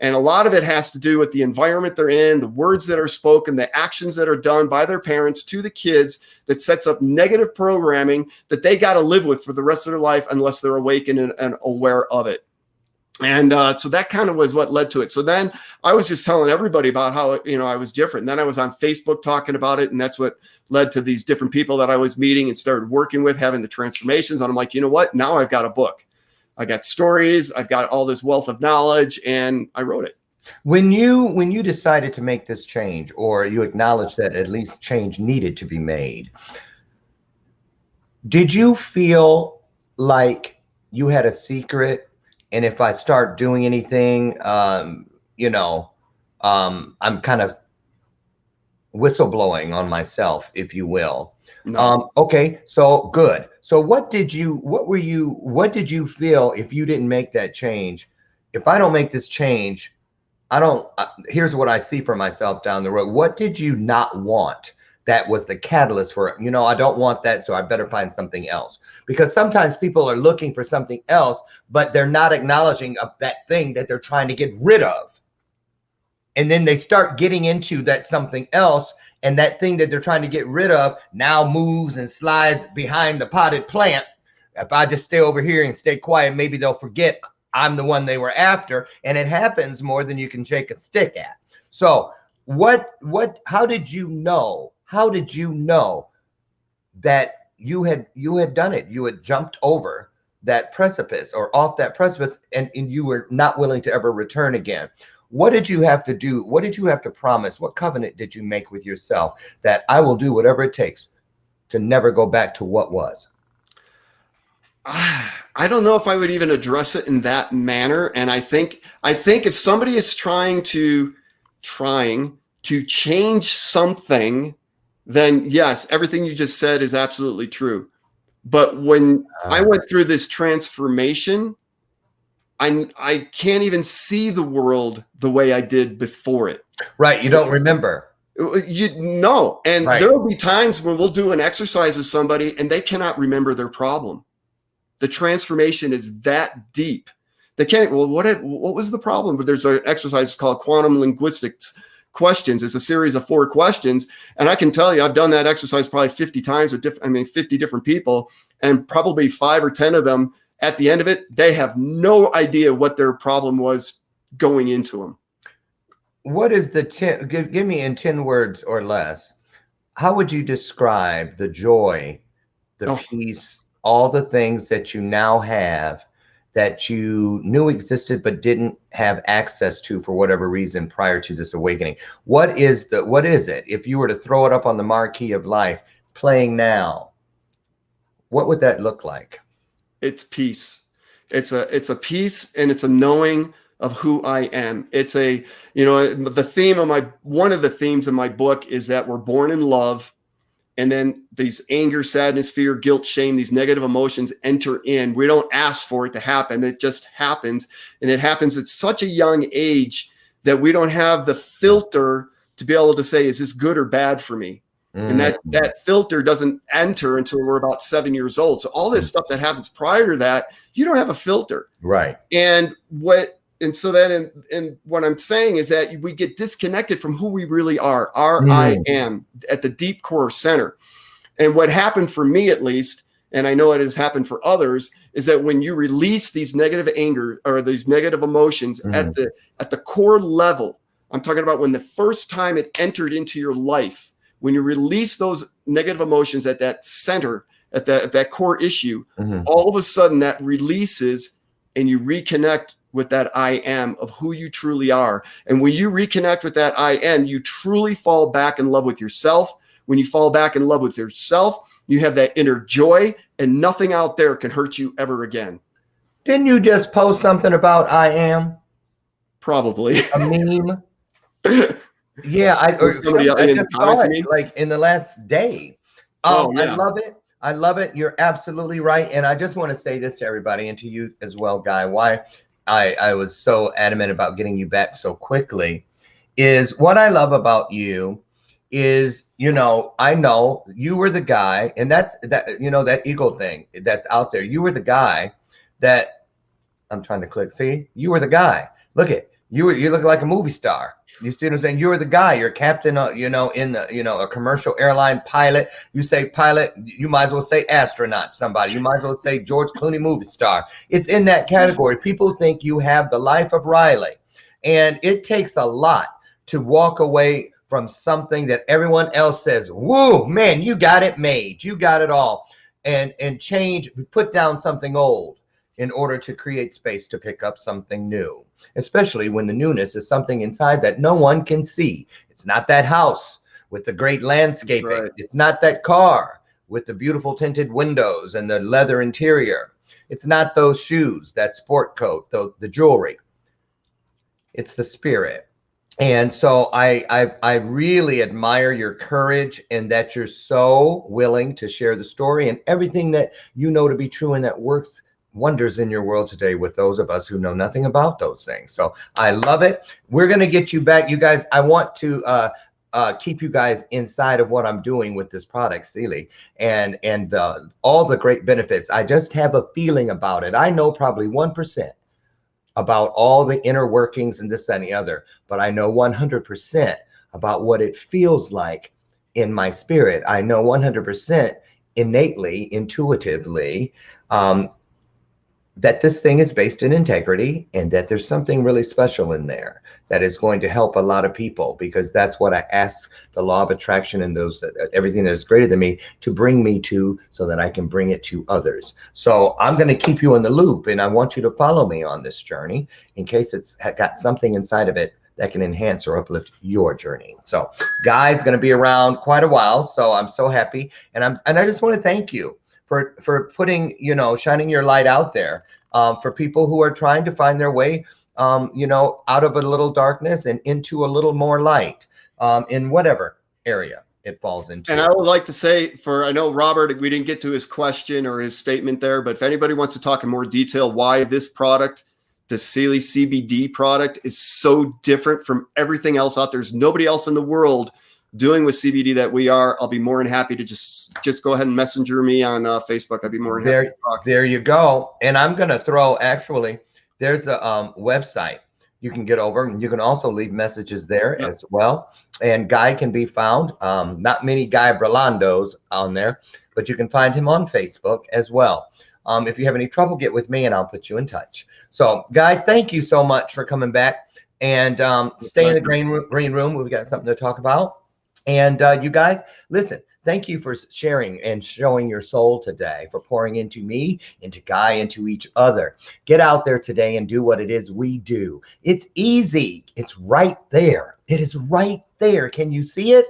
And a lot of it has to do with the environment they're in, the words that are spoken, the actions that are done by their parents to the kids, that sets up negative programming that they got to live with for the rest of their life unless they're awakened and aware of it. And so that kind of was what led to it. So then I was just telling everybody about how, I was different. And then I was on Facebook talking about it. And that's what led to these different people that I was meeting and started working with, having the transformations. And I'm like, you know what? Now I've got a book. I got stories, I've got all this wealth of knowledge, and I wrote it. When you decided to make this change, or you acknowledged that at least change needed to be made, did you feel like you had a secret? And if I start doing anything, I'm kind of whistleblowing on myself, if you will. No. Okay, so good. So what did you feel if you didn't make that change? If I don't make this change, here's what I see for myself down the road. What did you not want that was the catalyst for it? I don't want that, so I better find something else. Because sometimes people are looking for something else, but they're not acknowledging that thing that they're trying to get rid of. And then they start getting into that something else, and that thing that they're trying to get rid of now moves and slides behind the potted plant. If I just stay over here and stay quiet, maybe they'll forget I'm the one they were after. And it happens more than you can shake a stick at. So how did you know that you had done it? You had jumped over that precipice, or off that precipice, and you were not willing to ever return again. What did you have to do? What did you have to promise? What covenant did you make with yourself that I will do whatever it takes to never go back to what was? I don't know if I would even address it in that manner. And I think if somebody is trying to change something, then yes, everything you just said is absolutely true. But when I went through this transformation, I can't even see the world the way I did before it. Right. You don't remember. And right. There will be times when we'll do an exercise with somebody and they cannot remember their problem. The transformation is that deep. They can't, what was the problem? But there's an exercise called quantum linguistics questions. It's a series of 4 questions. And I can tell you, I've done that exercise probably 50 times with 50 different people, and probably 5 or 10 of them at the end of it, they have no idea what their problem was going into them. What is the 10, give me in 10 words or less, how would you describe the joy, the peace, all the things that you now have that you knew existed but didn't have access to for whatever reason prior to this awakening? What is it? If you were to throw it up on the marquee of life, playing now, what would that look like? It's peace. It's a peace, and it's a knowing of who I am. It's a, the theme of one of the themes of my book is that we're born in love, and then these anger, sadness, fear, guilt, shame, these negative emotions enter in. We don't ask for it to happen. It just happens. And it happens at such a young age that we don't have the filter to be able to say, is this good or bad for me? And that filter doesn't enter until we're about 7 years old. So all this stuff that happens prior to that, you don't have a filter. Right. And so then what I'm saying is that we get disconnected from who we really are, I am at the deep core center. And what happened for me, at least, and I know it has happened for others, is that when you release these negative anger or these negative emotions at the core level, I'm talking about when the first time it entered into your life, when you release those negative emotions at that center, at that core issue, all of a sudden that releases and you reconnect with that I am of who you truly are. And when you reconnect with that I am, you truly fall back in love with yourself. When you fall back in love with yourself, you have that inner joy, and nothing out there can hurt you ever again. Didn't you just post something about I am? Probably. A meme? Yeah, I just saw it like in the last day. I love it. I love it. You're absolutely right. And I just want to say this to everybody, and to you as well, Guy, why I was so adamant about getting you back so quickly is what I love about you is, I know you were the guy, and that's that ego thing that's out there. You were the guy that I'm trying to click. See, you were the guy. Look at you look like a movie star. You see what I'm saying? You were the guy. You're a captain, in the, a commercial airline pilot. You say pilot, you might as well say astronaut, somebody. You might as well say George Clooney movie star. It's in that category. People think you have the life of Riley. And it takes a lot to walk away from something that everyone else says, whoa, man, you got it made. You got it all. And change, put down something old in order to create space to pick up something new, especially when the newness is something inside that no one can see. It's not that house with the great landscaping. Right. It's not that car with the beautiful tinted windows and the leather interior. It's not those shoes, that sport coat, the jewelry. It's the spirit. And so I really admire your courage, and that you're so willing to share the story and everything that you know to be true and that works wonders in your world today with those of us who know nothing about those things. So I love it. We're going to get you back. You guys, I want to keep you guys inside of what I'm doing with this product, CILI, and all the great benefits. I just have a feeling about it. I know probably 1% about all the inner workings and this and the other, but I know 100% about what it feels like in my spirit. I know 100% innately, intuitively, that this thing is based in integrity, and that there's something really special in there that is going to help a lot of people, because that's what I ask the law of attraction and everything that is greater than me to bring me to, so that I can bring it to others. So I'm going to keep you in the loop, and I want you to follow me on this journey in case it's got something inside of it that can enhance or uplift your journey. So Guy's going to be around quite a while, so I'm so happy, and I just want to thank you for putting, shining your light out there for people who are trying to find their way, out of a little darkness and into a little more light, in whatever area it falls into. And I would like to say, I know Robert, we didn't get to his question or his statement there, but if anybody wants to talk in more detail why this product, the CILI CBD product, is so different from everything else out there. There's nobody else in the world doing with CBD that we are. I'll be more than happy to just go ahead and messenger me on Facebook. I'd be more than happy to talk. There you go. And I'm going to throw, actually, there's a website you can get over, and you can also leave messages there as well. And Guy can be found, not many Guy BRILANDOs on there, but you can find him on Facebook as well. If you have any trouble, get with me and I'll put you in touch. So Guy, thank you so much for coming back, and stay in the green room. We've got something to talk about. And you guys, listen, thank you for sharing and showing your soul today, for pouring into me, into Guy, into each other. Get out there today and do what it is we do. It's easy. It's right there. It is right there. Can you see it?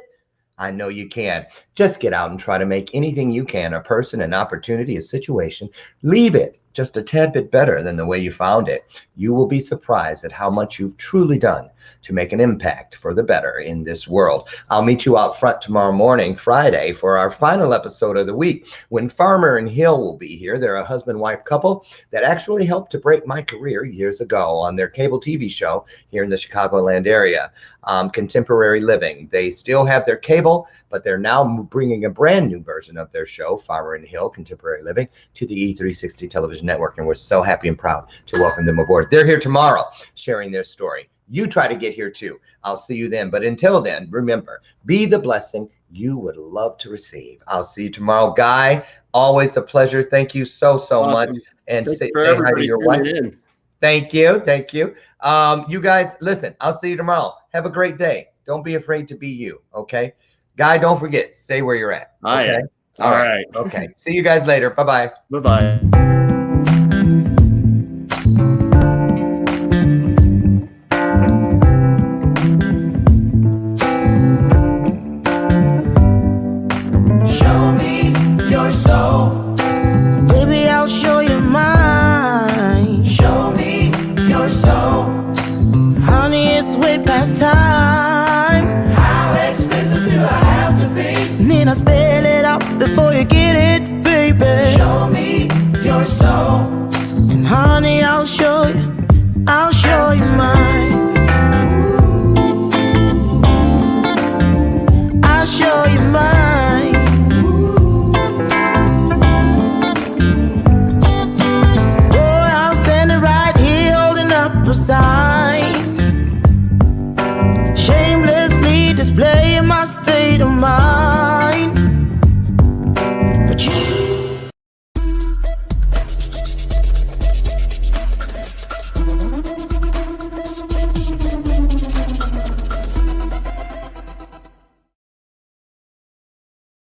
I know you can. Just get out and try to make anything you can, a person, an opportunity, a situation, leave it just a tad bit better than the way you found it. You will be surprised at how much you've truly done to make an impact for the better in this world. I'll meet you out front tomorrow morning, Friday, for our final episode of the week, when Farmer and Hill will be here. They're a husband-wife couple that actually helped to break my career years ago on their cable TV show here in the Chicagoland area, Contemporary Living. They still have their cable, but they're now bringing a brand new version of their show, Farmer and Hill, Contemporary Living, to the E360 television network, and we're so happy and proud to welcome them aboard. They're here tomorrow sharing their story. You try to get here too. I'll see you then. But until then, remember, be the blessing you would love to receive. I'll see you tomorrow. Guy, always a pleasure. Thank you so much. And say hi to your wife. Thank you. Thank you. You guys, listen, I'll see you tomorrow. Have a great day. Don't be afraid to be you. Okay. Guy, don't forget, stay where you're at. Okay. All right. Okay. See you guys later. Bye-bye. Bye-bye. Baby, I'll show you mine. Show me your soul. Honey, it's way past time. How expensive do I have to be? Need I spell it out before you get it?